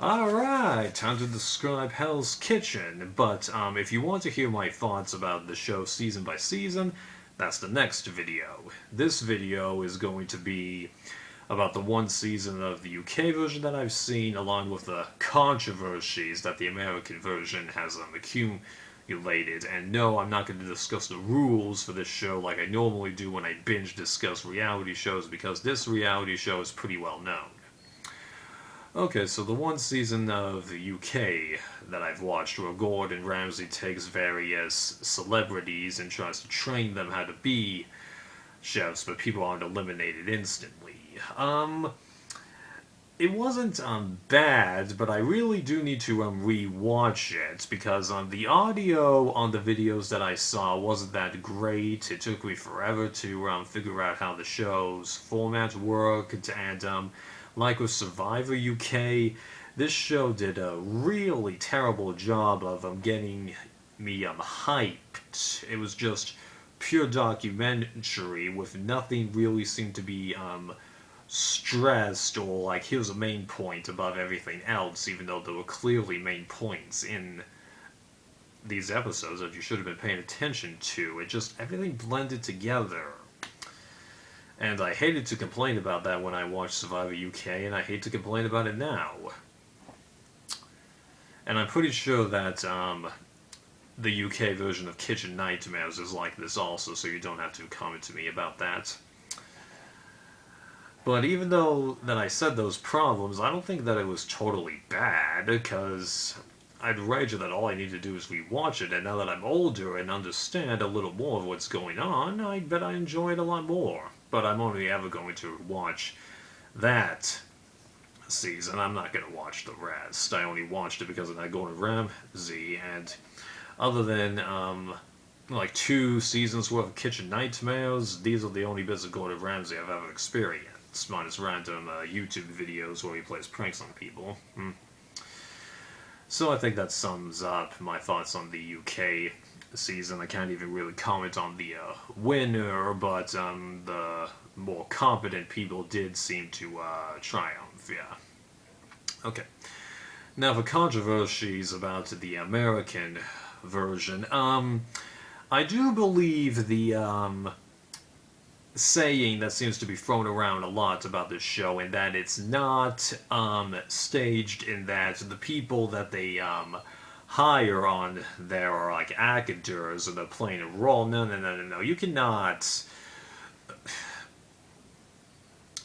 Alright, time to describe Hell's Kitchen, but if you want to hear my thoughts about the show season by season, that's the next video. This video is going to be about the one season of the UK version that I've seen, along with the controversies that the American version has accumulated. And no, I'm not going to discuss the rules for this show like I normally do when I binge discuss reality shows, because this reality show is pretty well known. Okay, so the one season of the UK that I've watched where Gordon Ramsay takes various celebrities and tries to train them how to be chefs, but people aren't eliminated instantly. It wasn't bad, but I really do need to re-watch it because the audio on the videos that I saw wasn't that great. It took me forever to figure out how the show's format worked, and like with Survivor UK, this show did a really terrible job of getting me hyped. It was just pure documentary with nothing really seemed to be stressed or like here's a main point above everything else, even though there were clearly main points in these episodes that you should have been paying attention to. It just, everything blended together. And I hated to complain about that when I watched Survivor UK, and I hate to complain about it now. And I'm pretty sure that the UK version of Kitchen Nightmares is like this also, so you don't have to comment to me about that. But even though that I said those problems, I don't think that it was totally bad, because I'd wager that all I need to do is rewatch it, and now that I'm older and understand a little more of what's going on, I bet I enjoy it a lot more. But I'm only ever going to watch that season. I'm not going to watch the rest. I only watched it because of that Gordon Ramsay, and other than like 2 seasons worth of Kitchen Nightmares, these are the only bits of Gordon Ramsay I've ever experienced, minus random YouTube videos where he plays pranks on people. So I think that sums up my thoughts on the UK season. I can't even really comment on the winner, but the more competent people did seem to triumph, yeah. Okay. Now for controversies about the American version, I do believe the saying that seems to be thrown around a lot about this show, and that it's not staged, in that the people that they hire on there are like actors and they're playing a role. No. You cannot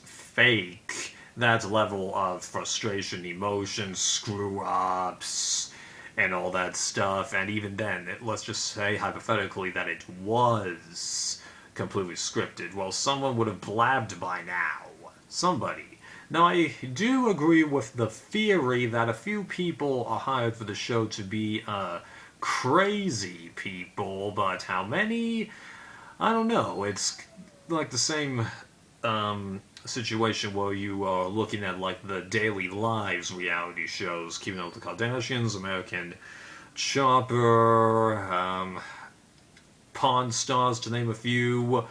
fake that level of frustration, emotion, screw-ups, and all that stuff. And even then, let's just say hypothetically that it was completely scripted. Well, someone would have blabbed by now. Somebody. Now, I do agree with the theory that a few people are hired for the show to be crazy people, but how many? I don't know. It's like the same situation where you are looking at like the Daily Lives reality shows, Keeping Up with the Kardashians, American Chopper, Pawn Stars, to name a few.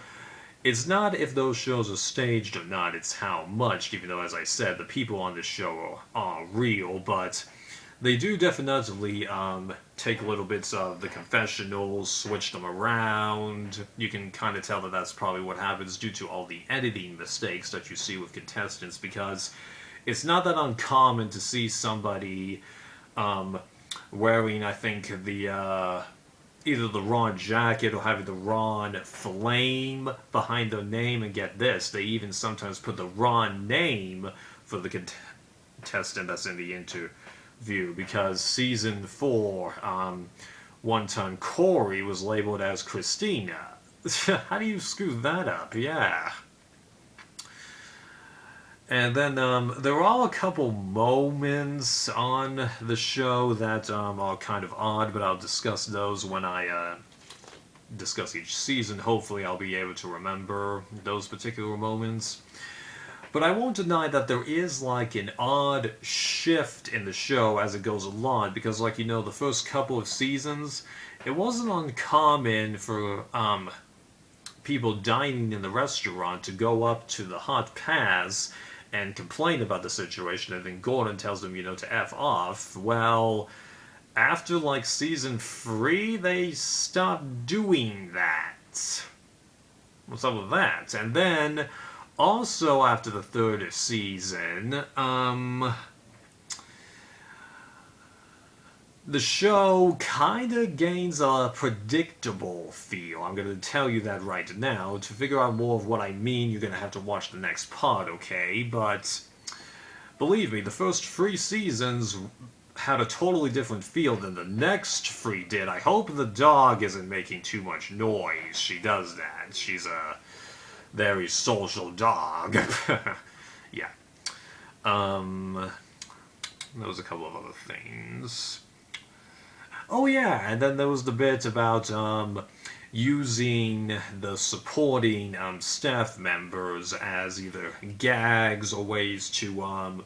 It's not if those shows are staged or not, it's how much, even though, as I said, the people on this show are real, but they do definitely take little bits of the confessionals, switch them around. You can kind of tell that that's probably what happens due to all the editing mistakes that you see with contestants, because it's not that uncommon to see somebody wearing, I think, the either the wrong jacket or having the wrong flame behind their name, and get this, they even sometimes put the wrong name for the contestant that's in the interview, because season 4, one time Corey was labeled as Christina. How do you screw that up? Yeah. And then there are a couple moments on the show that are kind of odd, but I'll discuss those when I discuss each season. Hopefully I'll be able to remember those particular moments. But I won't deny that there is like an odd shift in the show as it goes along, because like, you know, the first couple of seasons, it wasn't uncommon for people dining in the restaurant to go up to the hot pass and complain about the situation, and then Gordon tells them, to F off. Well, after like season 3, they stopped doing that. What's up with that? And then, also after the 3rd season, the show kinda gains a predictable feel. I'm gonna tell you that right now. To figure out more of what I mean, you're gonna have to watch the next part, okay? But believe me, the first 3 seasons had a totally different feel than the next 3 did. I hope the dog isn't making too much noise. She does that. She's a very social dog. Yeah. There was a couple of other things. Oh yeah, and then there was the bit about using the supporting staff members as either gags or ways to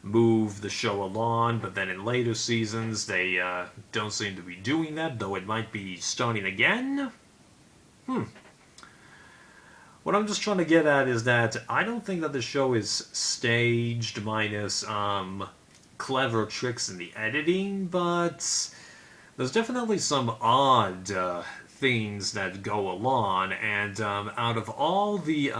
move the show along, but then in later seasons they don't seem to be doing that, though it might be starting again? What I'm just trying to get at is that I don't think that the show is staged minus clever tricks in the editing, but there's definitely some odd things that go along, and out of all the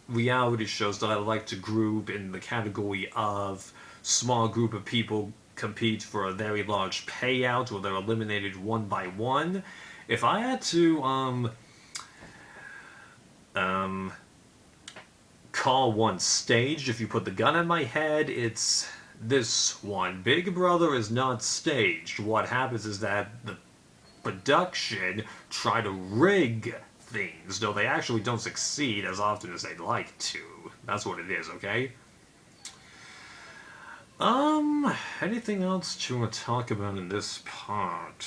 reality shows that I like to group in the category of small group of people compete for a very large payout where they're eliminated one by one, if I had to call one staged, if you put the gun in my head, it's this one. Big Brother is not staged. What happens is that the production try to rig things, though they actually don't succeed as often as they'd like to. That's what it is, okay? Anything else to talk about in this part?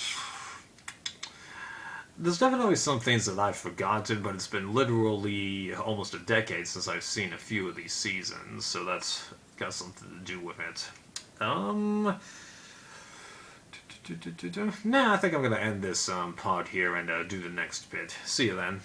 There's definitely some things that I've forgotten, but it's been literally almost a decade since I've seen a few of these seasons, so that's got something to do with it. Nah, I think I'm gonna end this part here and do the next bit. See you then.